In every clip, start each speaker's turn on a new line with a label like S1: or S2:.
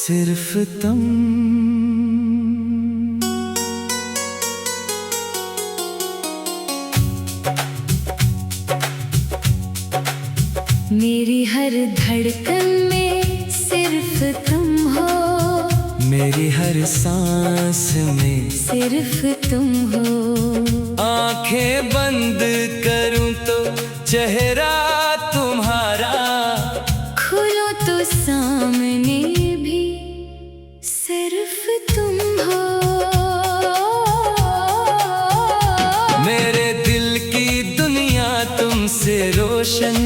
S1: सिर्फ तुम।
S2: मेरी हर धड़कन में सिर्फ तुम हो,
S1: मेरी हर सांस में
S2: सिर्फ तुम हो।
S1: आंखें बंद करूं तो चेहरा तुम्हारा,
S2: खुलो तो सामने भी सिर्फ तुम हो।
S1: मेरे दिल की दुनिया तुमसे रोशन,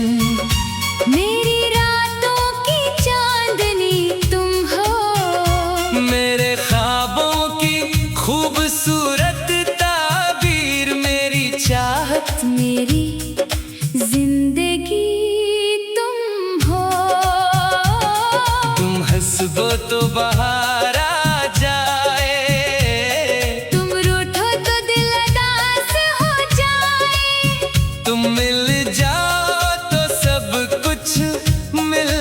S2: मेरी रातों की चांदनी तुम हो।
S1: मेरे ख्वाबों की खूबसूरत ताबीर, मेरी चाहत,
S2: मेरी जिंदगी तुम हो।
S1: तुम हंसो तो बहार आ जाए,
S2: तुम रूठो तो दिल उदास हो जाए।
S1: तुम मिल जाओ तो सब कुछ मिल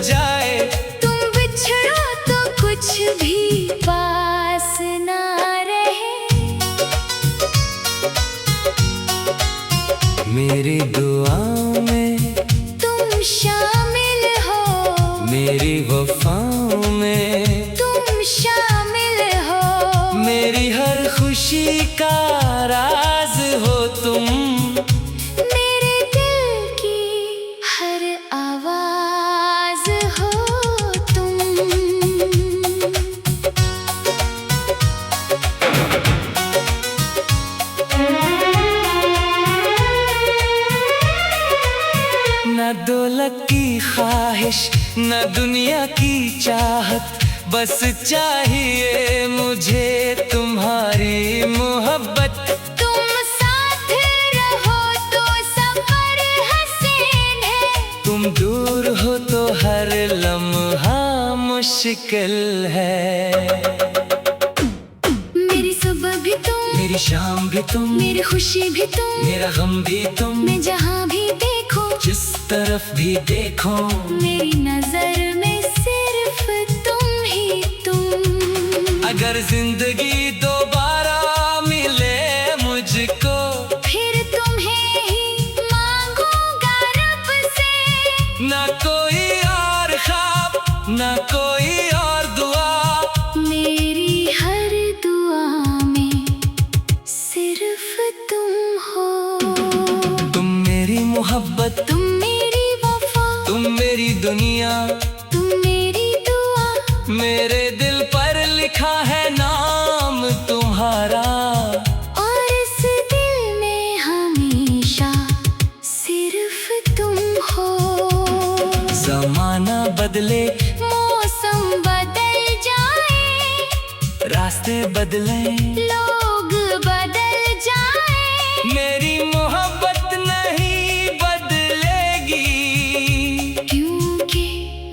S1: जाए।
S2: तुम बिछड़ो तो कुछ भी पास ना रहे।
S1: मेरी दुआ में
S2: तुम शामिल हो,
S1: मेरी वफाओं में
S2: तुम शामिल हो।
S1: मेरी हर खुशी का राज हो तुम।
S2: मेरे दिल की हर आवाज हो तुम।
S1: न दौलत की ख्वाहिश, न दुनिया की चाहत, बस चाहिए मुझे तुम्हारी मोहब्बत।
S2: तुम साथ रहो तो सफर हसीन है,
S1: तुम दूर हो तो हर लम्हा मुश्किल है।
S2: मेरी सुबह भी तुम,
S1: मेरी शाम भी तुम,
S2: मेरी खुशी भी तुम,
S1: मेरा गम भी तुम।
S2: मैं जहाँ भी देखो,
S1: जिस तरफ भी देखो,
S2: मेरी नजर में सिर्फ तुम ही तुम।
S1: अगर जिंदगी दोबारा मिले मुझको,
S2: फिर तुम्हें ही मांगूंगा रब से।
S1: ना कोई और ख्वाब, ना कोई और दुआ।
S2: मेरी हर दुआ में सिर्फ तुम हो।
S1: तुम मेरी मोहब्बत,
S2: तुम मेरी वफा,
S1: तुम मेरी दुनिया,
S2: तुम मेरी दुआ।
S1: मेरे दिल पर लिखा है नाम तुम्हारा।
S2: और इस दिल में हमेशा सिर्फ तुम हो।
S1: जमाना बदले,
S2: मौसम बदल जाए,
S1: रास्ते बदले,
S2: लोग बदल जाए,
S1: मेरी मोहब्बत नहीं बदलेगी।
S2: क्योंकि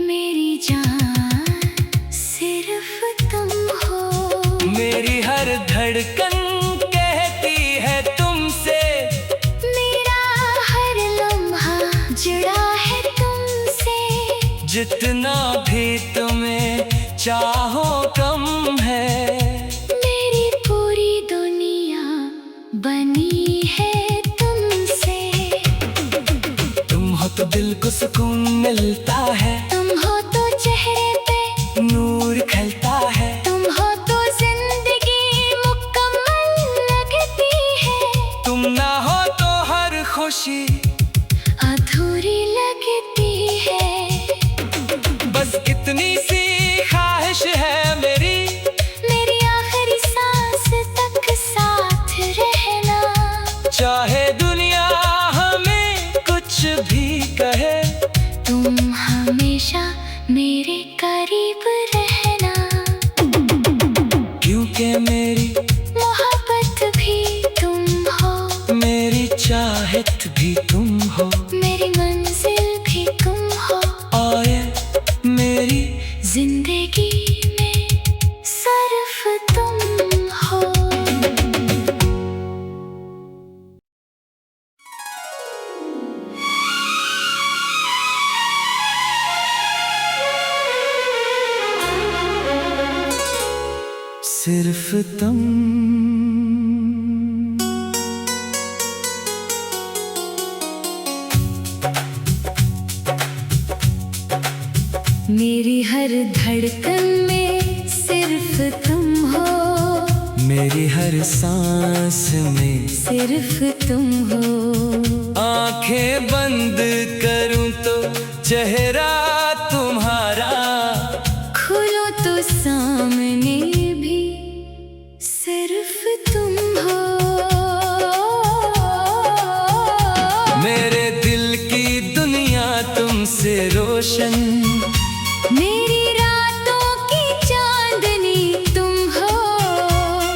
S2: मेरी जान सिर्फ तुम हो।
S1: मेरी हर धड़कन कहती है तुमसे,
S2: मेरा हर लम्हा जुड़ा है तुमसे।
S1: जितना भी तुम्हें चाहो कम है।
S2: मेरी पूरी दुनिया बनी है तुमसे।
S1: तुम हो तो दिल को सुकून मिलता है,
S2: तुम हो तो चेहरे पे
S1: नूर खिलता है।
S2: तुम हो तो जिंदगी मुकम्मल लगती है।
S1: तुम ना हो तो हर खुशी
S2: अधूरी लगती है।
S1: बस इतनी सी ख्वाहिश है मेरी,
S2: मेरी आखिरी सांस तक साथ रहना।
S1: चाहे दुनिया हमें कुछ भी कहे।
S2: तुम हमेशा मेरे करीब रहना।
S1: क्योंकि मेरी
S2: मोहब्बत भी तुम हो,
S1: मेरी चाहत भी तुम हो।
S2: मेरी मंजिल भी तुम हो।
S1: आए मेरी
S2: जिंदगी में सिर्फ तुम हो।
S1: सिर्फ तुम।
S2: मेरी हर धड़कन में सिर्फ तुम हो,
S1: मेरी हर सांस में
S2: सिर्फ तुम हो।
S1: आंखें बंद करूं तो चेहरा तुम्हारा,
S2: खुलो तो सामने भी सिर्फ तुम हो।
S1: मेरे दिल की दुनिया तुमसे रोशन,
S2: मेरी रातों की चांदनी तुम हो।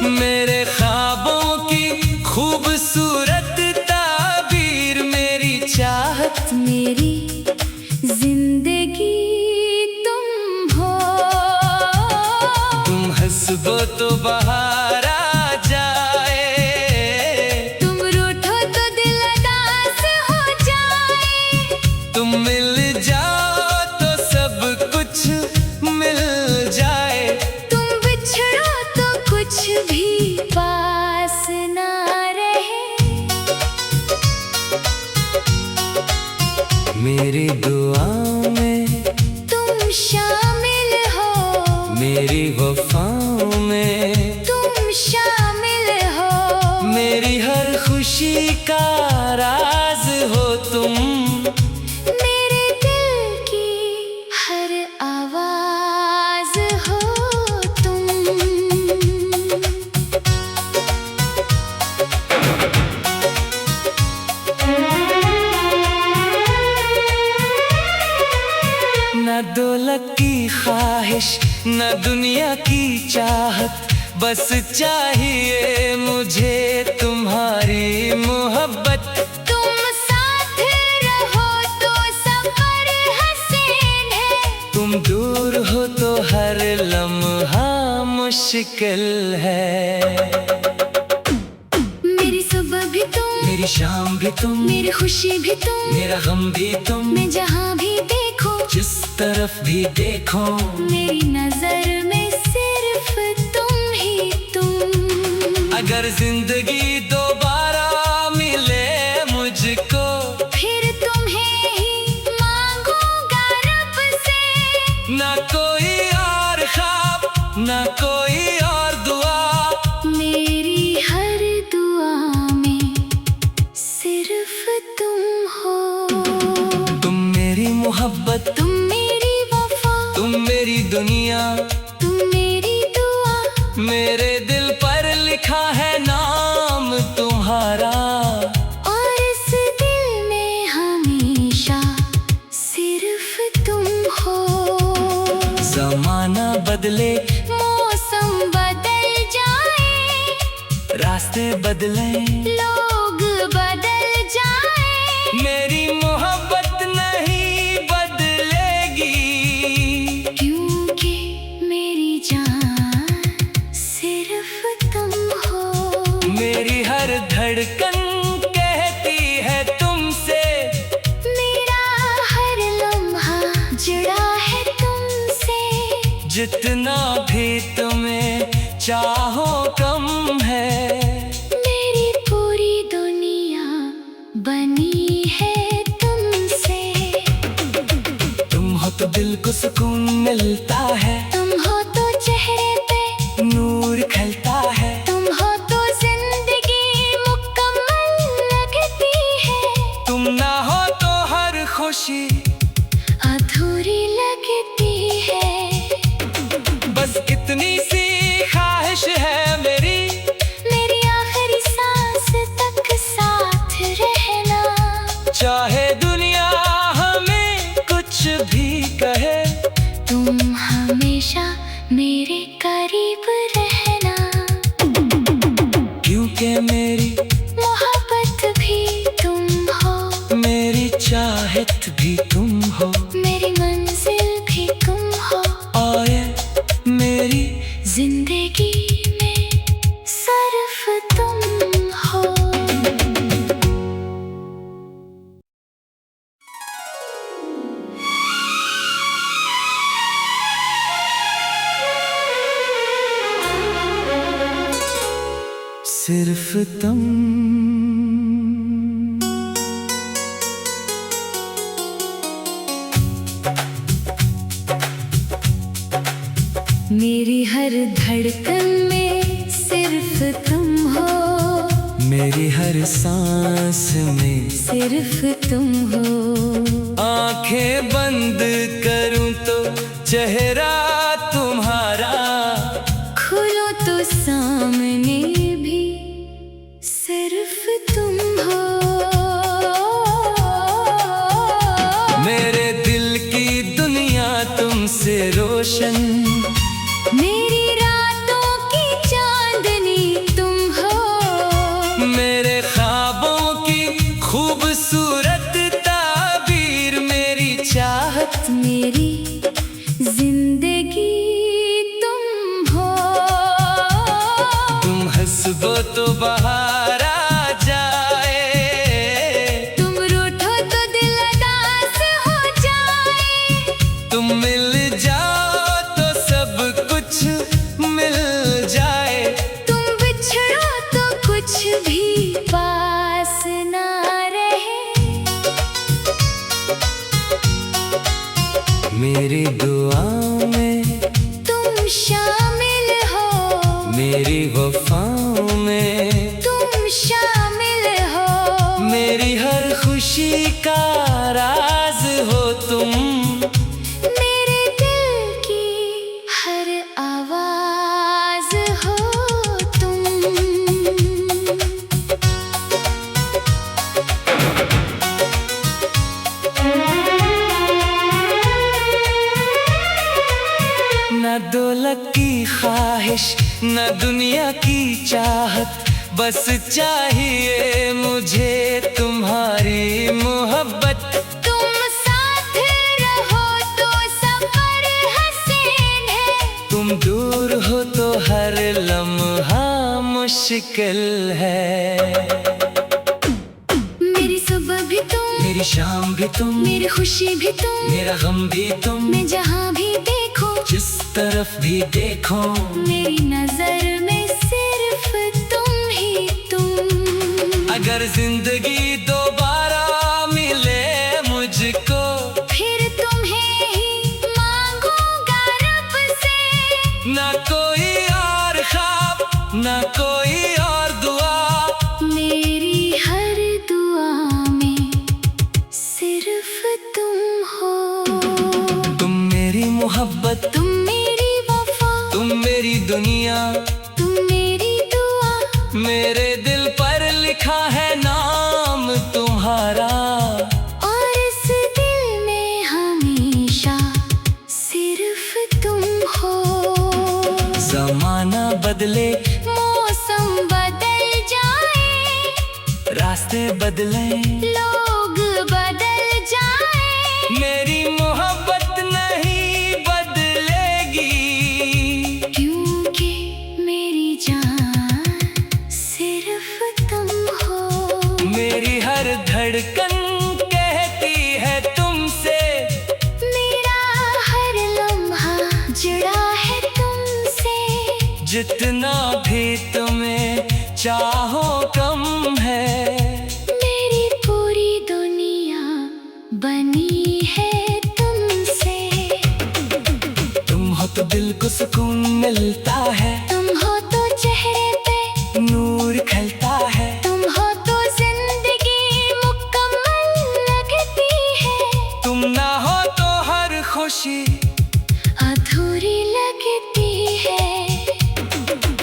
S1: मेरे ख्वाबों की खूबसूरत ताबीर, मेरी चाहत,
S2: मेरी जिंदगी तुम हो।
S1: तुम हंसो तो बहार आ जाए,
S2: तुम रूठो तो दिल उदास हो जाए।
S1: तुम मिल जाओ तो सब कुछ मिल जाए।
S2: तुम बिछड़ो तो कुछ भी पास ना रहे।
S1: मेरी दुआ में
S2: तुम शामिल हो,
S1: मेरी वफाओं में
S2: तुम शामिल हो।
S1: मेरी हर खुशी का राज हो तुम।
S2: मेरे दिल की हर आवाज हो तुम।
S1: न दौलत की ख्वाहिश, न दुनिया की चाहत, बस चाहिए मुझे तुम्हारी मोहब्बत।
S2: तुम साथ रहो तो सफर हसीन है,
S1: तुम दूर हो तो हर लम्हा मुश्किल है।
S2: मेरी सुबह भी तुम,
S1: मेरी शाम भी तुम,
S2: मेरी खुशी भी तुम,
S1: मेरा गम भी तुम।
S2: मैं जहाँ भी देखो,
S1: जिस तरफ भी देखो,
S2: मेरी नजर में सिर्फ तुम ही तुम।
S1: अगर जिंदगी दोबारा मिले मुझको,
S2: फिर तुम्हें ही मांगूंगा रब से।
S1: ना कोई और ख्वाब, ना कोई और दुआ।
S2: मेरी हर दुआ में सिर्फ तुम हो।
S1: तुम मेरी मोहब्बत,
S2: तुम मेरी वफा,
S1: तुम मेरी दुनिया।
S2: तुम मेरी दुआ।
S1: मेरे दिल पर लिखा है नाम तुम्हारा,
S2: और इस दिल में हमेशा सिर्फ तुम हो।
S1: जमाना बदले,
S2: मौसम बदल जाए,
S1: रास्ते बदले,
S2: लोग बदल जाए,
S1: मेरी मोहब्बत नहीं बदलेगी।
S2: क्योंकि मेरी जान सिर्फ तुम हो।
S1: मेरी हर धड़कन कहती है तुमसे,
S2: मेरा हर लम्हा जुड़ा है तुमसे।
S1: जितना भी तुम्हें चाहो कम है।
S2: मेरी पूरी दुनिया बनी है तुमसे।
S1: तुम हो तो दिल को सुकून मिलता है,
S2: तुम हो तो चेहरे पे
S1: नूर खिलता है।
S2: तुम हो तो जिंदगी मुकम्मल लगती है।
S1: तुम ना हो तो हर खुशी
S2: अधूरी लगती है।
S1: बस इतनी सी ख्वाहिश है मेरी,
S2: मेरी आखिरी सांस तक साथ रहना।
S1: चाहे दुनिया हमें कुछ भी कहे।
S2: तुम हमेशा मेरे करीब रहना।
S1: क्योंकि मेरी
S2: मोहब्बत भी तुम हो,
S1: मेरी चाहत भी तुम हो,
S2: मेरी मंजिल भी तुम हो।
S1: और ये मेरी
S2: जिंदगी में सिर्फ तुम हो।
S1: सिर्फ तुम।
S2: मेरी हर धड़कन में सिर्फ तुम हो,
S1: मेरी हर सांस में
S2: सिर्फ तुम हो।
S1: आंखें बंद करूं तो चेहरा तुम्हारा,
S2: खुलो तो सामने भी सिर्फ तुम हो।
S1: मेरे दिल की दुनिया तुमसे रोशन,
S2: मेरी रातों की चांदनी तुम हो।
S1: मेरे ख्वाबों की खूबसूरत ताबीर, मेरी चाहत,
S2: मेरी जिंदगी तुम हो।
S1: तुम हंसो तो बहार आ जाए,
S2: तुम रूठो तो दिल उदास हो जाए।
S1: तुम मिल जाओ तो सब कुछ मिल जाए।
S2: तुम बिछड़ो तो कुछ भी पास ना रहे।
S1: मेरी दुआ में
S2: तुम शामिल हो,
S1: मेरी वफाओं में
S2: तुम शामिल हो।
S1: मेरी हर खुशी का राज हो तुम।
S2: मेरे दिल की हर आवाज हो तुम।
S1: न दौलत की ख्वाहिश, न दुनिया की चाहत, बस चाहिए मुझे तुम्हारी मोहब्बत।
S2: तुम साथ रहो तो सफर हसीन है,
S1: तुम दूर हो तो हर लम्हा मुश्किल है।
S2: मेरी सुबह भी तुम,
S1: मेरी शाम भी तुम,
S2: मेरी खुशी भी तुम,
S1: मेरा गम भी तुम।
S2: मैं जहाँ भी देखूं,
S1: जिस तरफ भी देखो,
S2: मेरी नजर में सिर्फ तुम ही तुम।
S1: अगर जिंदगी दोबारा मिले मुझको,
S2: फिर तुम्हें ही मांगूंगा रब से।
S1: ना कोई और ख्वाब, ना कोई और दुआ।
S2: मेरी हर दुआ में सिर्फ तुम हो।
S1: तुम मेरी मोहब्बत,
S2: तुम मेरी वफा,
S1: तुम मेरी दुनिया।
S2: तुम मेरी दुआ।
S1: मेरे दिल पर लिखा है नाम तुम्हारा,
S2: और इस दिल में हमेशा सिर्फ तुम हो।
S1: जमाना बदले,
S2: मौसम बदल जाए,
S1: रास्ते बदले,
S2: लोग बदल जाए,
S1: मेरी मोहब्बत नहीं बदलेगी।
S2: क्योंकि मेरी जान सिर्फ तुम हो।
S1: मेरी हर धड़कन कहती है तुमसे,
S2: मेरा हर लम्हा जुड़ा है तुमसे।
S1: जितना भी तुम्हें चाहो कम है।
S2: मेरी पूरी दुनिया बनी है तुमसे।
S1: तुम हो तो दिल को सुकून मिलता है,
S2: तुम हो तो चेहरे पे
S1: नूर खिलता है।
S2: तुम हो तो जिंदगी मुकम्मल लगती है।
S1: तुम ना हो तो हर खुशी
S2: अधूरी लगती है।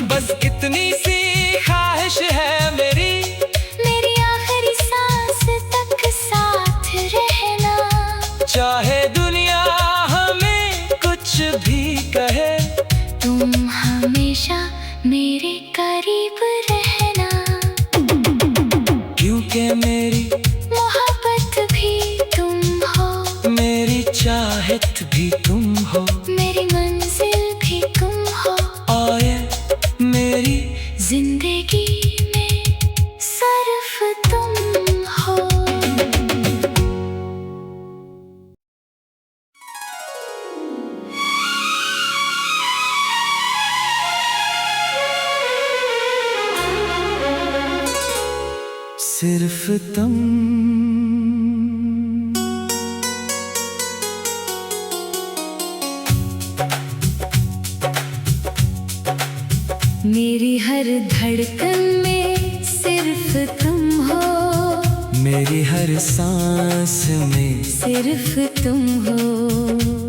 S1: बस इतनी सी ख्वाहिश है मेरी,
S2: मेरी आखिरी सांस तक साथ रहना।
S1: चाहे दुनिया हमें कुछ भी कहे।
S2: तुम
S1: सिर्फ तुम।
S2: मेरी हर धड़कन में सिर्फ तुम हो,
S1: मेरी हर सांस में
S2: सिर्फ तुम हो।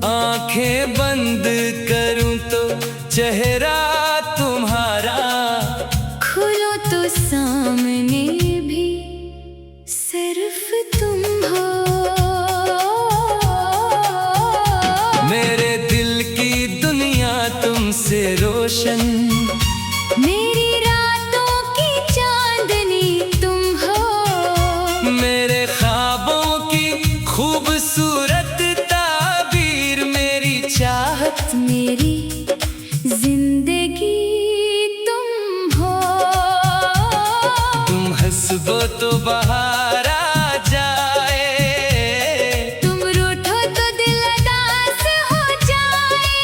S1: आंखें बंद करूं तो चेहरा तुम्हारा,
S2: खुलो तो सामने भी सिर्फ तुम हो।
S1: मेरे दिल की दुनिया तुमसे रोशन,
S2: मेरी रातों की चांदनी तुम हो।
S1: मेरे ख्वाबों की खूबसूरत ताबीर, मेरी चाहत,
S2: मेरी जिंदगी तुम हो।
S1: तुम हंसबो तो बहार आ जाए,
S2: तुम रूठो तो दिल उदास हो जाए।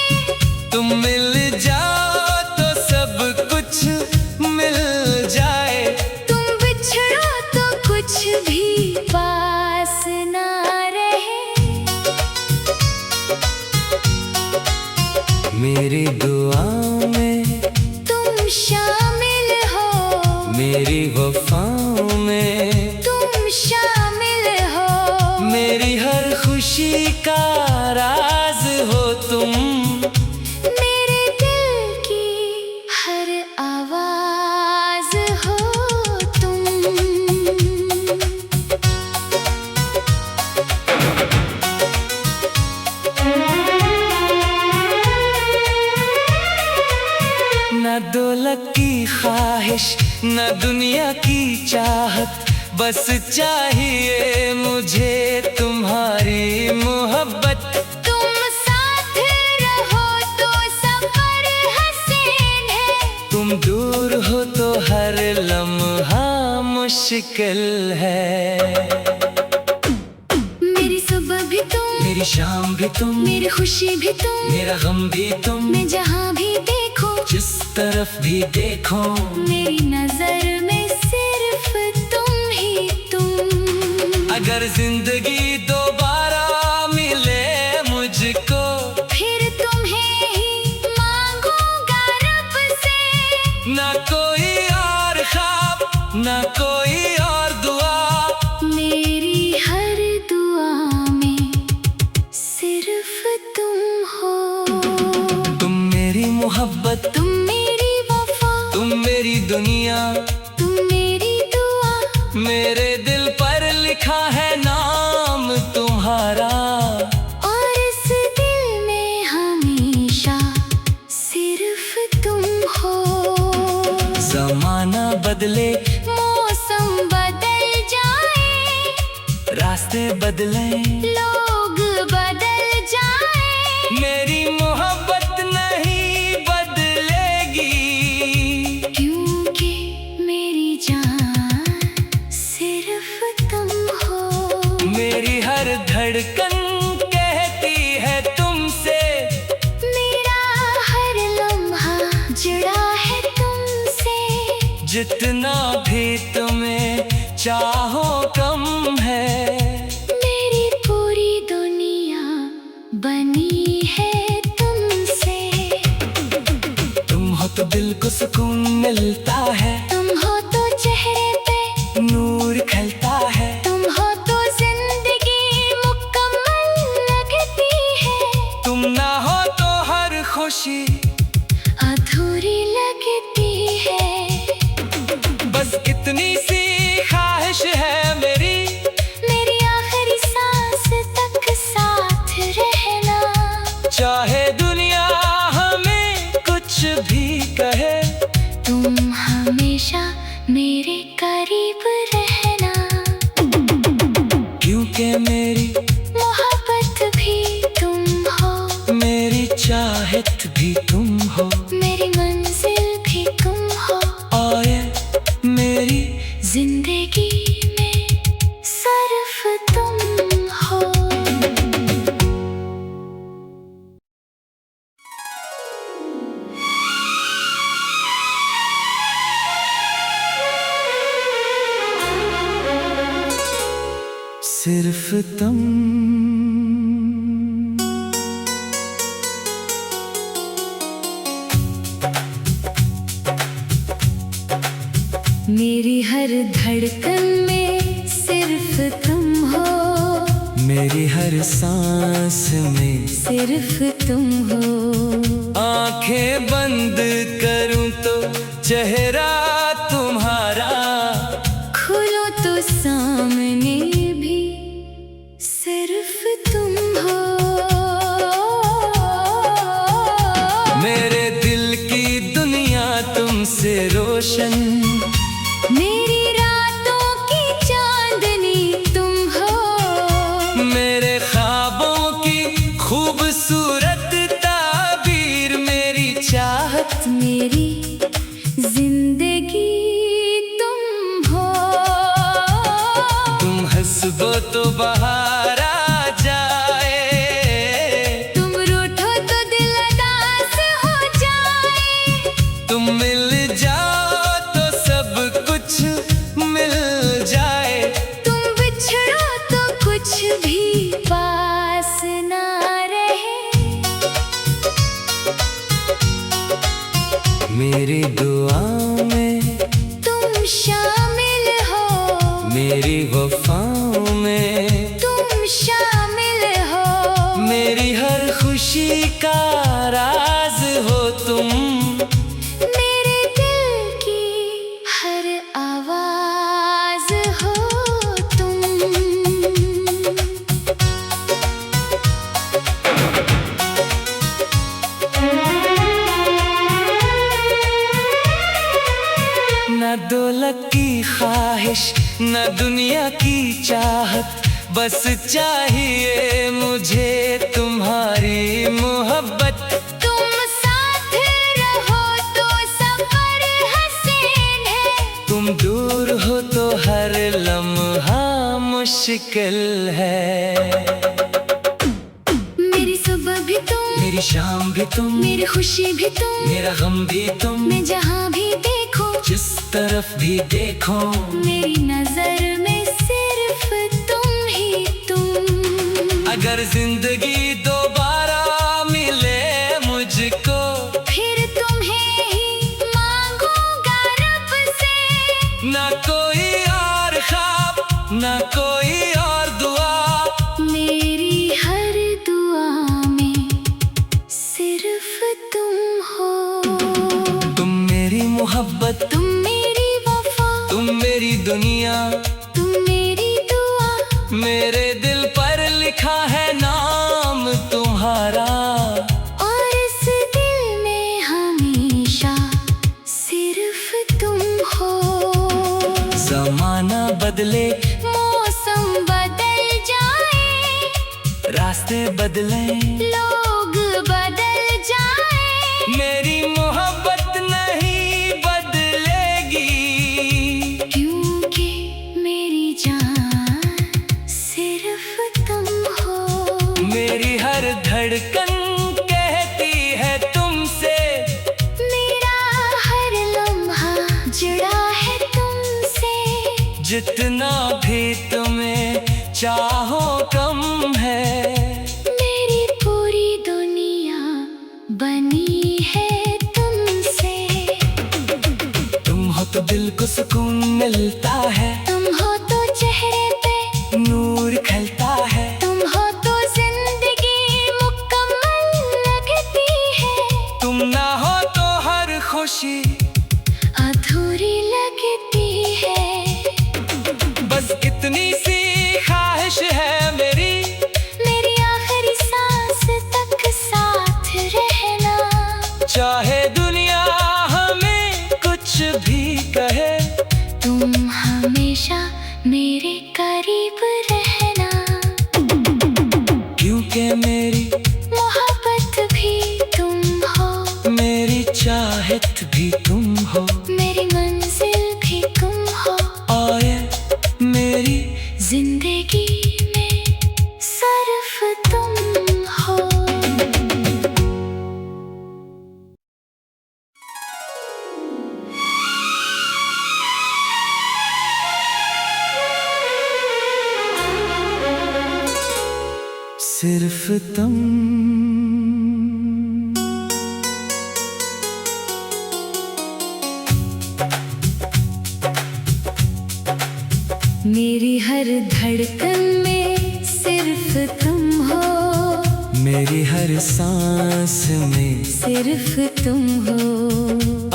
S1: तुम मिल जाओ तो सब कुछ मिल जाए।
S2: तुम बिछड़ो तो कुछ भी पास ना रहे।
S1: मेरी दुआ में
S2: तुम शामिल हो,
S1: मेरी वफाओं में
S2: तुम शामिल हो।
S1: मेरी हर खुशी का राज हो तुम।
S2: मेरे दिल की हर आवाज हो तुम।
S1: न दौलत की ख्वाहिश, न दुनिया की चाहत, बस चाहिए मुझे तुम्हारी मोहब्बत।
S2: तुम साथ रहो तो सफर हसीन है,
S1: तुम दूर हो तो हर लम्हा मुश्किल है।
S2: मेरी सुबह भी तुम,
S1: मेरी शाम भी तुम,
S2: मेरी खुशी भी तुम,
S1: मेरा गम भी तुम।
S2: मैं जहाँ भी देखूं,
S1: जिस तरफ भी देखो,
S2: मेरी नजर में सिर्फ तुम ही तुम।
S1: अगर जिंदगी दोबारा मिले मुझको,
S2: फिर तुम्हें ही मांगूंगा रब से।
S1: ना कोई और ख्वाब, ना कोई और दुआ।
S2: मेरी हर दुआ में सिर्फ तुम हो।
S1: तुम मेरी मोहब्बत,
S2: तुम मेरी वफा,
S1: तुम मेरी दुनिया।
S2: तुम मेरी दुआ।
S1: मेरे दिल पर लिखा है नाम तुम्हारा,
S2: और इस दिल में हमेशा सिर्फ तुम हो।
S1: जमाना बदले,
S2: मौसम बदल जाए,
S1: रास्ते बदले,
S2: लोग बदल जाए,
S1: मेरी मोहब्बत नहीं बदलेगी।
S2: क्योंकि मेरी जान सिर्फ तुम हो।
S1: मेरी हर धड़कन कहती है तुमसे,
S2: मेरा हर लम्हा जुड़ा है तुमसे।
S1: जितना भी तुम्हें चाहो कम है।
S2: मेरी पूरी दुनिया बनी है तुमसे।
S1: तुम हो तो दिल को सुकून मिलता है,
S2: तुम हो तो चेहरे पे
S1: नूर खिलता है।
S2: तुम हो तो जिंदगी मुकम्मल लगती है।
S1: तुम ना हो तो हर खुशी
S2: अधूरी लगती है।
S1: बस इतनी सी ख्वाहिश है मेरी,
S2: मेरी आखिरी सांस तक साथ रहना।
S1: चाहे दुनिया हमें कुछ भी कहे।
S2: तुम हमेशा मेरे करीब रहना।
S1: क्योंकि मेरी
S2: मोहब्बत भी तुम हो,
S1: मेरी चाहत भी तुम हो।
S2: मेरी मंजिल भी तुम हो।
S1: और ये मेरी
S2: जिंदगी में सिर्फ तुम हो।
S1: सिर्फ तुम।
S2: मेरी हर धड़कन में सिर्फ तुम हो,
S1: मेरी हर सांस में
S2: सिर्फ तुम हो।
S1: आंखें बंद करूं तो चेहरा तुम्हारा,
S2: खुलो तो सामने भी सिर्फ तुम हो।
S1: मेरे दिल की दुनिया तुमसे रोशन,
S2: मेरी रातों की चांदनी तुम हो।
S1: मेरे ख्वाबों की खूबसूरत ताबीर, मेरी चाहत,
S2: मेरी जिंदगी तुम हो।
S1: तुम हंसो तो बहार आ जाए,
S2: तुम रूठो तो दिल उदास हो जाए।
S1: तुम मिल जाओ तो सब कुछ मिल जाए।
S2: तुम बिछड़ो तो कुछ भी पास ना रहे।
S1: मेरी दुआ में
S2: तुम शामिल हो,
S1: मेरी वफाओं में
S2: तुम शामिल हो।
S1: मेरी हर खुशी का राज हो तुम।
S2: मेरे दिल की हर आवाज हो तुम।
S1: न दौलत की ख्वाहिश, न दुनिया की चाहत, बस चाहिए मुझे तुम्हारी मोहब्बत।
S2: तुम साथ रहो तो सफर हसीन है,
S1: तुम दूर हो तो हर लम्हा मुश्किल है।
S2: मेरी सुबह भी तुम,
S1: मेरी शाम भी तुम,
S2: मेरी खुशी भी तुम,
S1: मेरा गम भी तुम।
S2: मैं जहाँ भी देखो,
S1: जिस तरफ भी देखो,
S2: मेरी नजर में सिर्फ तुम ही तुम।
S1: अगर जिंदगी दोबारा मिले मुझको,
S2: फिर तुम्हें ही मांगूंगा रब से।
S1: ना कोई और ख्वाब, ना कोई और दुआ।
S2: मेरी हर दुआ में सिर्फ तुम हो।
S1: तुम मेरी मोहब्बत,
S2: तुम मेरी वफा,
S1: तुम मेरी दुनिया।
S2: तुम मेरी दुआ।
S1: मेरे दिल पर लिखा है नाम तुम्हारा,
S2: और इस दिल में हमेशा सिर्फ तुम हो।
S1: जमाना बदले,
S2: मौसम बदल जाए,
S1: रास्ते बदले,
S2: लोग बदल जाए,
S1: मेरी मोहब्बत नहीं बदलेगी।
S2: क्योंकि मेरी जान सिर्फ तुम हो।
S1: मेरी हर धड़कन कहती है तुमसे,
S2: मेरा हर लम्हा जुड़ा है तुमसे।
S1: जितना भी तुम्हें चाहो कम है।
S2: मेरी पूरी दुनिया बनी है तुमसे।
S1: तुम हो तो दिल को सुकून मिलता है,
S2: तुम हो तो चेहरे पे
S1: नूर खिलता है।
S2: तुम हो तो जिंदगी मुकम्मल लगती है।
S1: तुम ना हो तो हर खुशी
S2: अधूरी लगती है।
S1: बस इतनी सी ख्वाहिश है मेरी,
S2: मेरी आखिरी सांस तक साथ रहना।
S1: चाहे दुनिया हमें कुछ भी कहे।
S2: तुम हमेशा मेरे करीब रहना।
S1: क्योंकि मेरी
S2: मोहब्बत भी तुम हो,
S1: मेरी चाहत भी तुम हो,
S2: मेरी मंजिल भी तुम हो।
S1: और ये मेरी
S2: जिंदगी में सिर्फ तुम हो।
S1: सिर्फ तुम।
S2: मेरी हर धड़कन में सिर्फ तुम हो,
S1: मेरी हर सांस में
S2: सिर्फ तुम हो।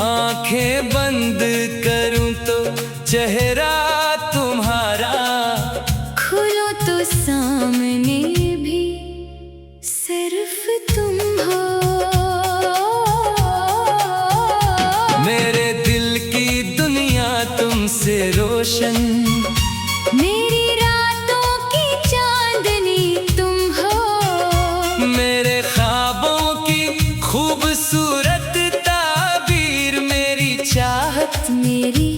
S1: आंखें बंद करूं तो चेहरा तुम्हारा,
S2: खुलो तो सामने भी सिर्फ तुम हो।
S1: मेरे दिल की दुनिया तुमसे रोशन,
S2: मेरी रातों की चांदनी तुम हो।
S1: मेरे ख्वाबों की खूबसूरत ताबीर, मेरी चाहत
S2: मेरी